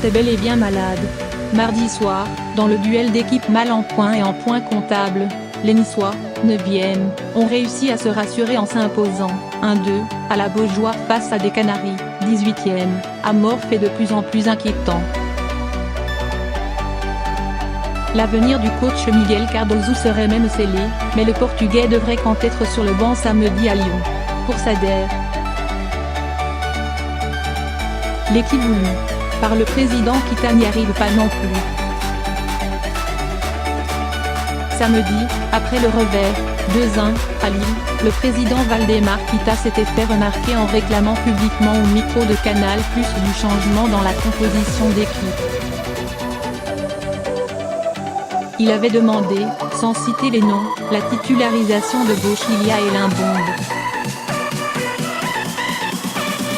sentait bel et bien malade. Mardi soir, dans le duel d'équipe mal en points et en points comptables, les Niçois, 9e, ont réussi à se rassurer en s'imposant 1-2 à la Beaujoire face à des Canaries, 18e, amorphes et de plus en plus inquiétants. L'avenir du coach Miguel Cardoso serait même scellé, mais le Portugais devrait quand être sur le banc samedi à Lyon. Pour Sader, l'équipe voulue par le président Kita n'y arrive pas non plus. Samedi, après le revers, 2-1, à Lille, le président Valdemar Kita s'était fait remarquer en réclamant publiquement au micro de Canal+ du changement dans la composition d'équipe. Il avait demandé, sans citer les noms, la titularisation de Bochilia et Limbombe.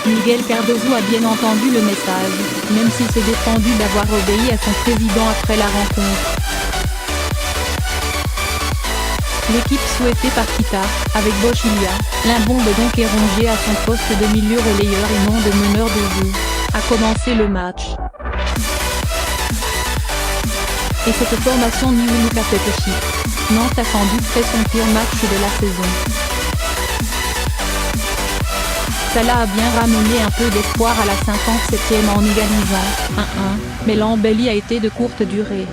Miguel Cardoso a bien entendu le message, même s'il s'est défendu d'avoir obéi à son président après la rencontre. L'équipe souhaitée par Kita, avec Bochilia, Limbombe donc est rongé à son poste de milieu relayeur et non de meneur de jeu, a commencé le match. Et cette formation n'y nous a fait chier. Nantes a sans doute fait son pire match de la saison. Salah a bien ramené un peu d'espoir à la 57e en égalisant 1-1, mais l'embellie a été de courte durée.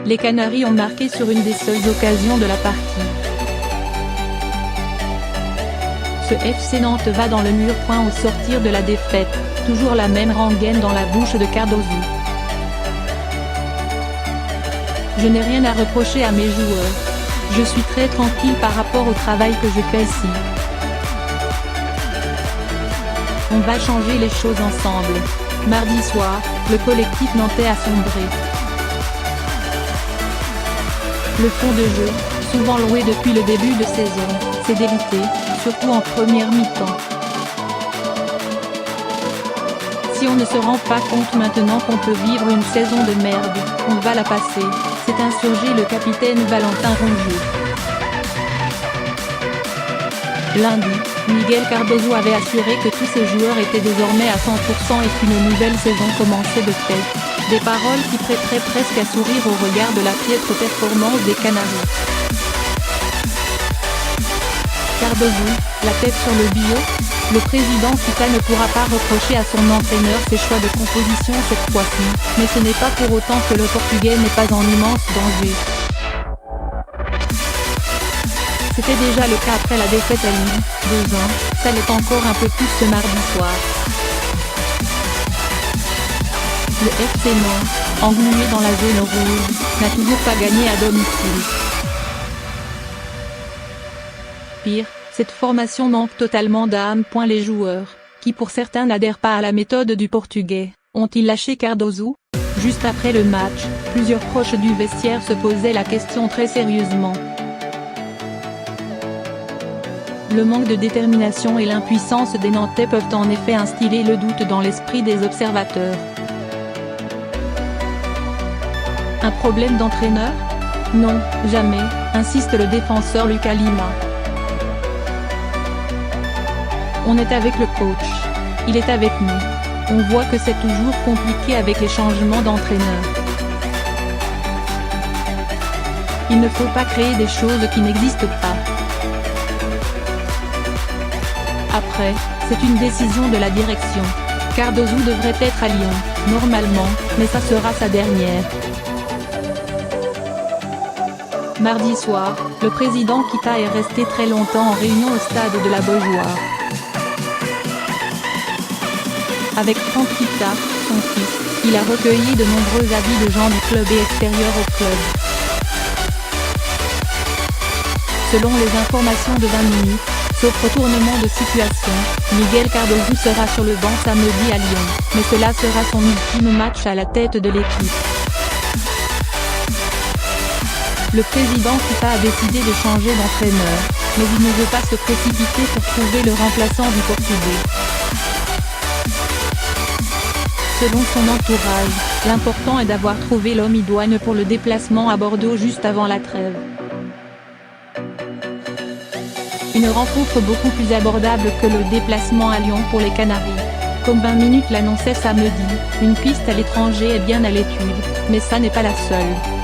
Les Canaries ont marqué sur une des seules occasions de la partie. Ce FC Nantes va dans le mur. Au sortir de la défaite, toujours la même rengaine dans la bouche de Cardoso. Je n'ai rien à reprocher à mes joueurs. Je suis très tranquille par rapport au travail que je fais ici. On va changer les choses ensemble. Mardi soir, le collectif nantais a sombré. Le fond de jeu, souvent loué depuis le début de saison, s'est délité, surtout en première mi-temps. Si on ne se rend pas compte maintenant qu'on peut vivre une saison de merde, on va la passer, s'est insurgé le capitaine Valentin Rongier. Lundi, Miguel Cardoso avait assuré que tous ses joueurs étaient désormais à 100% et qu'une nouvelle saison commençait de fait. Des paroles qui prêteraient presque à sourire au regard de la piètre performance des Canaries. Cardoso, la tête sur le bio, le président Kita ne pourra pas reprocher à son entraîneur ses choix de composition cette fois-ci, mais ce n'est pas pour autant que le Portugais n'est pas en immense danger. C'était déjà le cas après la défaite à Lille, 2-1, ça l'est encore un peu plus ce mardi soir. Le FC Nantes, englué dans la zone rouge, n'a toujours pas gagné à domicile. Pire, cette formation manque totalement d'âme. Les joueurs, qui pour certains n'adhèrent pas à la méthode du Portugais, ont-ils lâché Cardoso? Juste après le match, plusieurs proches du vestiaire se posaient la question très sérieusement. Le manque de détermination et l'impuissance des Nantais peuvent en effet instiller le doute dans l'esprit des observateurs. Un problème d'entraîneur? Non, jamais, insiste le défenseur Lucas Lima. On est avec le coach. Il est avec nous. On voit que c'est toujours compliqué avec les changements d'entraîneur. Il ne faut pas créer des choses qui n'existent pas. Après, c'est une décision de la direction. Cardoso devrait être à Lyon, normalement, mais ça sera sa dernière. Mardi soir, le président Kita est resté très longtemps en réunion au stade de la Beaujoire. Avec Franck Kita, son fils, il a recueilli de nombreux avis de gens du club et extérieurs au club. Selon les informations de 20 minutes, sauf retournement de situation, Miguel Cardoso sera sur le banc samedi à Lyon, mais cela sera son ultime match à la tête de l'équipe. Le président Kita a décidé de changer d'entraîneur, mais il ne veut pas se précipiter pour trouver le remplaçant du Portugais. Selon son entourage, l'important est d'avoir trouvé l'homme idoine pour le déplacement à Bordeaux juste avant la trêve. Une rencontre beaucoup plus abordable que le déplacement à Lyon pour les Canaries. Comme 20 minutes l'annonçait samedi, une piste à l'étranger est bien à l'étude, mais ça n'est pas la seule.